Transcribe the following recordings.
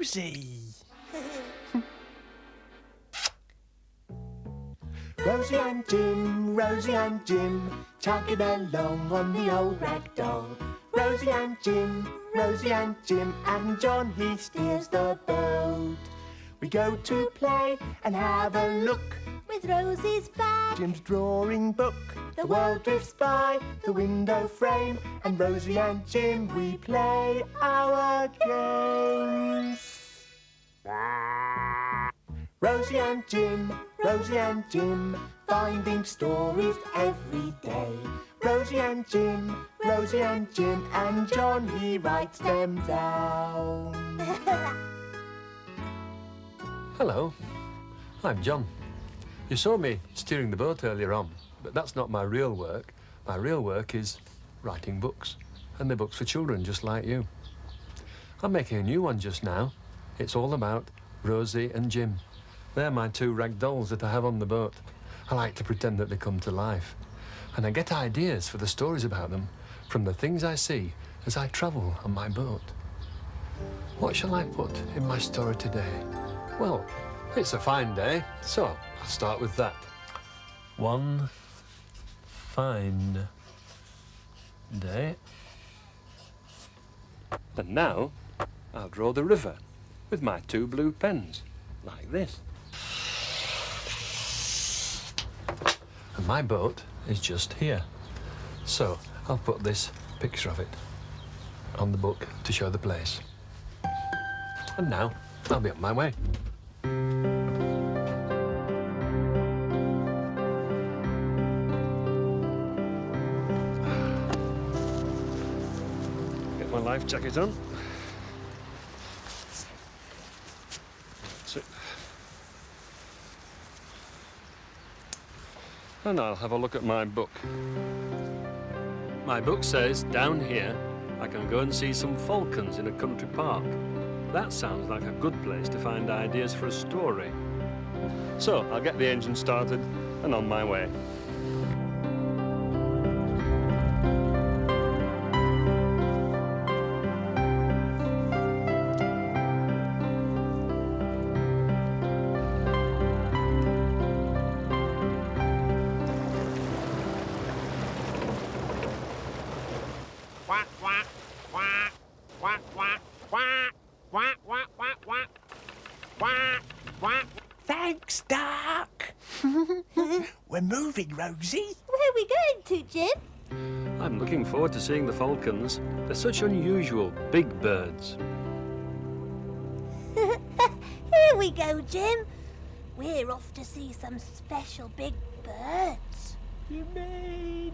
Rosie! Rosie and Jim, chugging along on the old rag doll. Rosie and Jim, and John, he steers the boat. We go to play and have a look with Rosie's bag, Jim's drawing book. The world drifts by the window frame, and Rosie and Jim, we play our games. Rosie and Jim, finding stories every day. Rosie and Jim, and John, he writes them down. Hello, I'm John. You saw me steering the boat earlier on, but that's not my real work. My real work is writing books, and they're books for children just like you. I'm making a new one just now. It's all about Rosie and Jim. They're my two rag dolls that I have on the boat. I like to pretend that they come to life, and I get ideas for the stories about them from the things I see as I travel on my boat. What shall I put in my story today? Well, it's a fine day, so I'll start with that. One fine day. And now I'll draw the river with my two blue pens, like this. And my boat is just here. So I'll put this picture of it on the book to show the place. And now I'll be on my way. Get my life jacket on. And I'll have a look at my book. My book says, down here, I can go and see some falcons in a country park. That sounds like a good place to find ideas for a story. So I'll get the engine started and on my way. Quack, quack, quack, quack, quack, quack, quack, quack, quack, quack, quack, quack. Thanks, Duck. We're moving, Rosie. Where are we going to, Jim? I'm looking forward to seeing the falcons. They're such unusual, big birds. Here we go, Jim. We're off to see some special big birds. You mean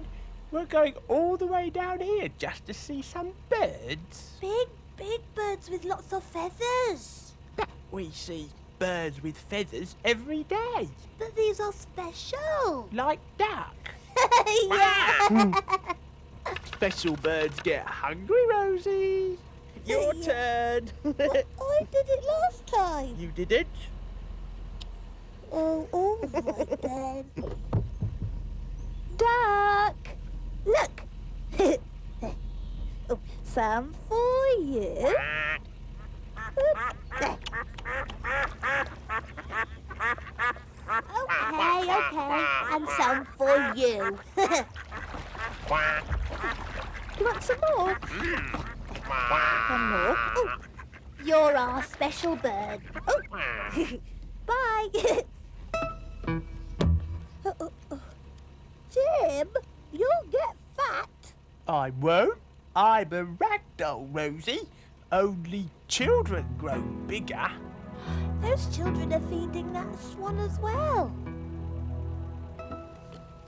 we're going all the way down here just to see some birds? Big birds with lots of feathers. But we see birds with feathers every day. But these are special. Like Duck. Yeah. Special birds get hungry, Rosie. Your turn. But I did it last time. You did it. Oh, all right then. Duck, look. Oh, some for you. Okay, and some for you. You want some more? One more. Oh, you're our special bird. Oh. Bye. Jim, you'll get fat. I won't. I'm a ragdoll, Rosie. Only children grow bigger. Those children are feeding that swan as well.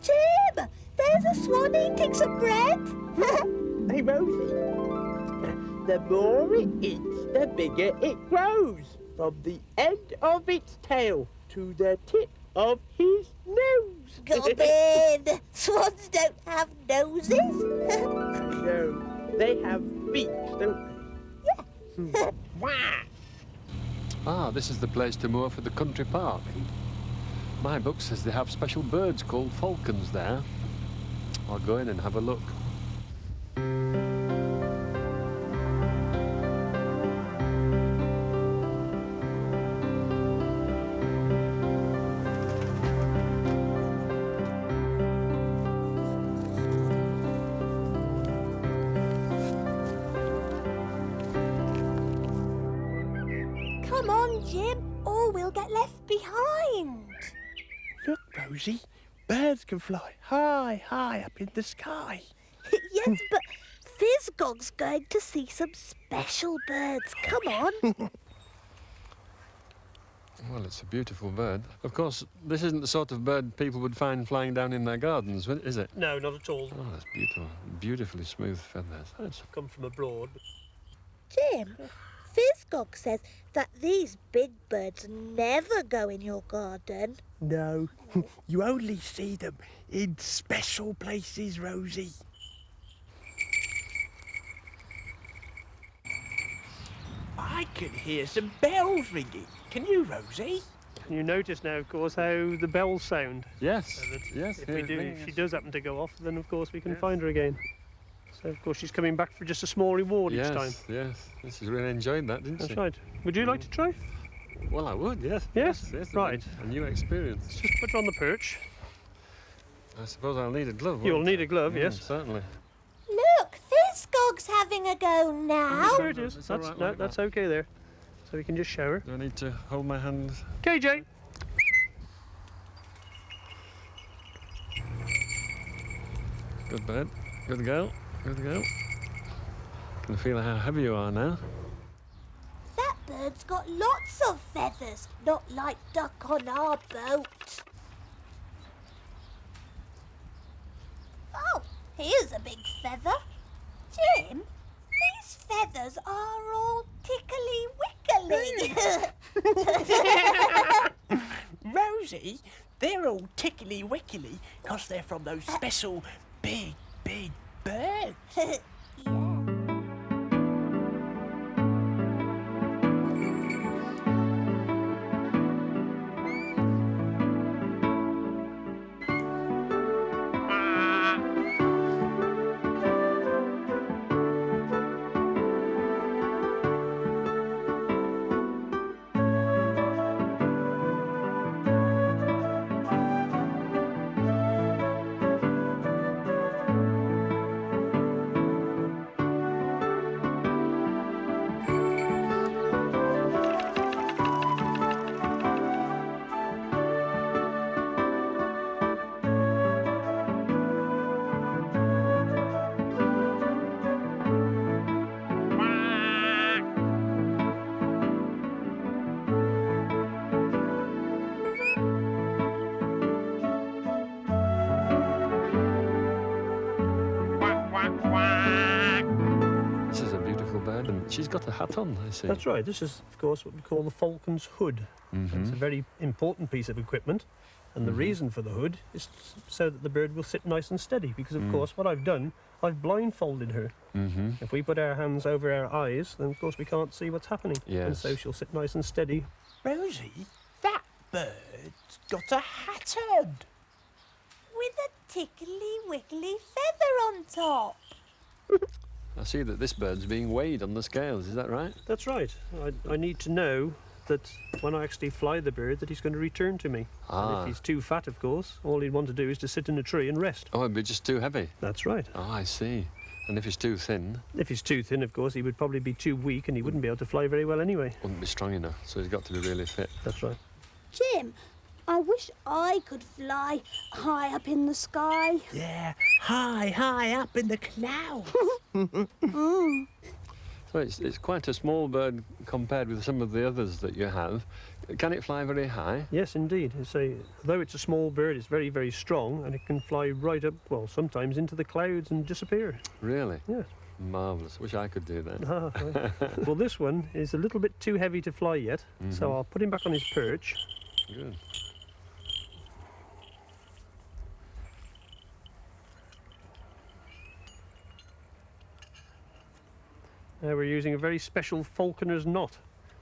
Jim, there's a swan eating some bread. Hey, Rosie. The more it eats, the bigger it grows. From the end of its tail to the tip of his nose. Gobbin! Swans don't have noses. No, they have beaks, don't they? Ah, this is the place to moor for the country park. My book says they have special birds called falcons there. I'll go in and have a look. we'll get left behind. Look, Rosie, birds can fly high, high up in the sky. Yes, but Fizzgog's going to see some special birds. Come on. Well, it's a beautiful bird. Of course, this isn't the sort of bird people would find flying down in their gardens, is it? No, not at all. Oh, that's beautiful. Beautifully smooth feathers. That's... Come from abroad. Jim, Fizzgog says that these big birds never go in your garden. No, you only see them in special places, Rosie. I can hear some bells ringing. Can you, Rosie? You notice now, of course, how the bells sound. Yes, yes. If she does happen to go off, then of course we can find her again. So of course she's coming back for just a small reward each time. Yes. She's really enjoyed that, didn't she? That's right. Would you like to try? Well, I would, yes. Yes? Right. A new experience. Just put her on the perch. I suppose I'll need a glove. You'll won't need I? a glove, yes. Certainly. Look, Fizzgog's having a go now. There it is. It's all That's, right no, like that's that. okay there. So we can just show her. Do I need to hold my hand? KJ! Good bird. Good girl. Good girl. Can feel how heavy you are now. That bird's got lots of feathers, not like Duck on our boat. Oh, here's a big feather. Jim, these feathers are all tickly-wickly. Rosie, they're all tickly-wickly because they're from those special big, big birds. Yeah. This is a beautiful bird, and she's got a hat on, I see. That's right. This is, of course, what we call the falcon's hood. It's a very important piece of equipment. And the reason for the hood is so that the bird will sit nice and steady. Because, of course, what I've done, I've blindfolded her. If we put our hands over our eyes, then, of course, we can't see what's happening. And Yes. so she'll sit nice and steady. Rosie, that bird's got a hat on. With a tickly-wickly feather on top. I see that this bird's being weighed on the scales, is that right? That's right. I need to know that when I actually fly the bird, that he's going to return to me. And Ah. if he's too fat, of course, all he'd want to do is to sit in a tree and rest. Oh, it'd be just too heavy. That's right. Oh, I see. And if it's too thin, If he's too thin, of course, he would probably be too weak and he wouldn't be able to fly very well anyway. wouldn't be strong enough, so he's got to be really fit. That's right. Jim, I wish I could fly high up in the sky. Yeah, high, high up in the clouds. So it's quite a small bird compared with some of the others that you have. Can it fly very high? Yes, indeed. Though it's a small bird, it's very, very strong and it can fly right up, well, sometimes into the clouds and disappear. Really? Yes. Marvellous. Wish I could do that. Ah, right. Well, this one is a little bit too heavy to fly yet, so I'll put him back on his perch. Good. Now we're using a very special falconer's knot,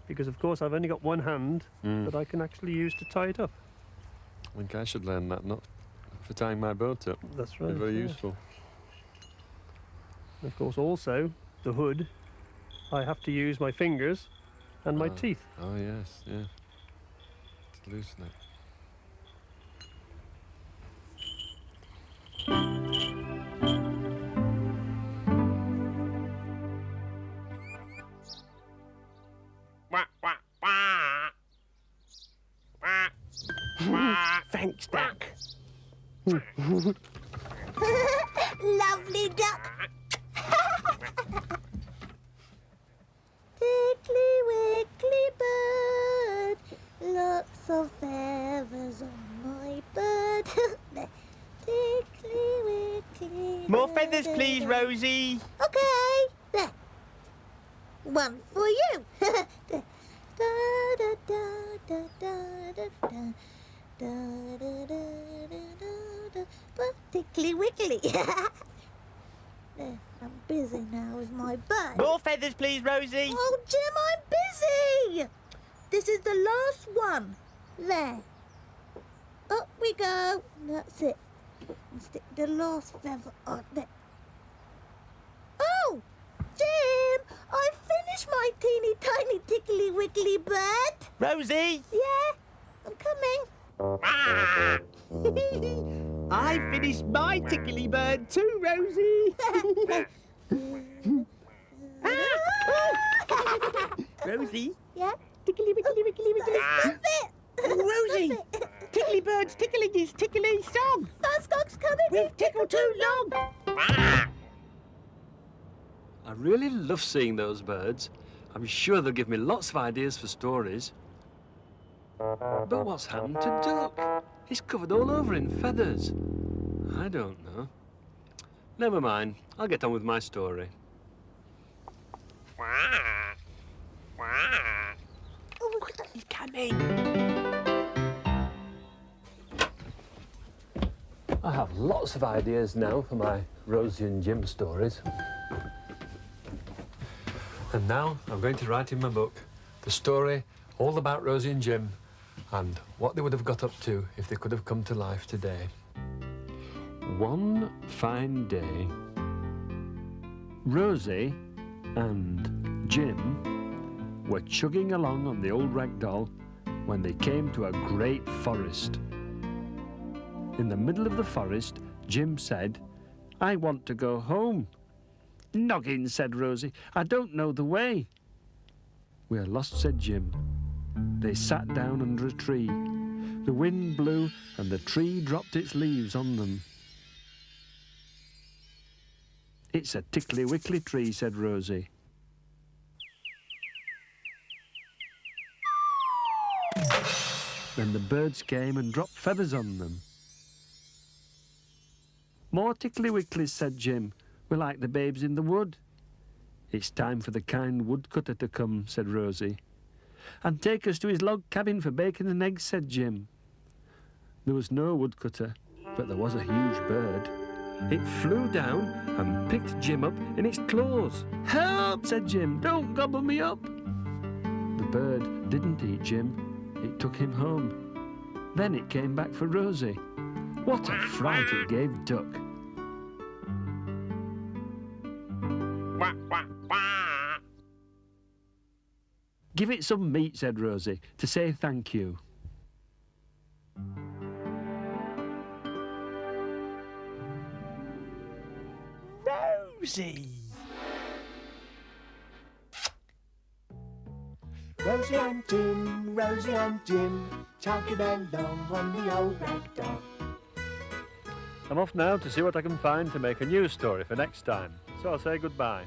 because of course I've only got one hand that I can actually use to tie it up. I think I should learn that knot for tying my boat up. That's right. It's very yeah. useful. Of course, also the hood, I have to use my fingers and my teeth. Oh, yes, yeah. To loosen it. Quack, quack, quack. quack. Thanks, Duck. Lovely duck. Tickly wickly bird, lots of feathers on my bird. Tickly wickly. More feathers, please, Rosie. Okay. There. One for you. Da, da, da, da, da, da, da, da. Da, da, da, da, da, da. Tickly wickly. There, I'm busy now with my bird. More feathers, please, Rosie. Oh, Jim, I'm busy. This is the last one. There. Up we go. That's it. And stick the last feather on there. Oh, Jim, I finished my teeny tiny tickly wickly bird. Rosie, Yeah, I'm coming. I finished my tickly bird too, Rosie. Rosie, Yeah, tickly wickly wickly wickly. stop it. Oh, Rosie, tickly bird's tickling his tickly song. Buzzcocks coming. We've tickled too long. I really love seeing those birds. I'm sure they'll give me lots of ideas for stories. But what's happened to Duck? He's covered all over in feathers. I don't know. Never mind. I'll get on with my story. Quack. Quack. He's coming. I have lots of ideas now for my Rosie and Jim stories. And now I'm going to write in my book the story all about Rosie and Jim and what they would have got up to if they could have come to life today. One fine day, Rosie and Jim were chugging along on the old rag doll when they came to a great forest. In the middle of the forest, Jim said, "I want to go home." "Noggin," said Rosie, "I don't know the way." "We're lost," said Jim. They sat down under a tree. The wind blew and the tree dropped its leaves on them. "It's a tickly wickly tree," said Rosie. Then the birds came and dropped feathers on them. "More tickly wicklies," said Jim. "We're like the babes in the wood." "It's time for the kind woodcutter to come," said Rosie. "And take us to his log cabin for bacon and eggs," said Jim. There was no woodcutter, but there was a huge bird. It flew down and picked Jim up in its claws. "Help!" said Jim. "Don't gobble me up." The bird didn't eat Jim. It took him home. Then it came back for Rosie. What a fright it gave Duck. Quack, quack, quack. "Give it some meat," said Rosie, "to say thank you." Rosie. Rosie and Jim, chugging along on the old rag doll. I'm off now to see what I can find to make a new story for next time. So I'll say goodbye.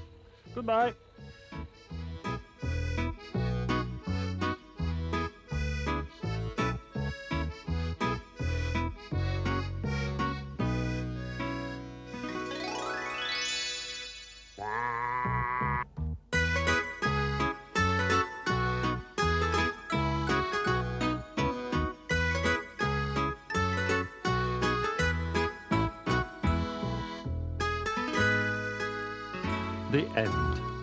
Goodbye. The end.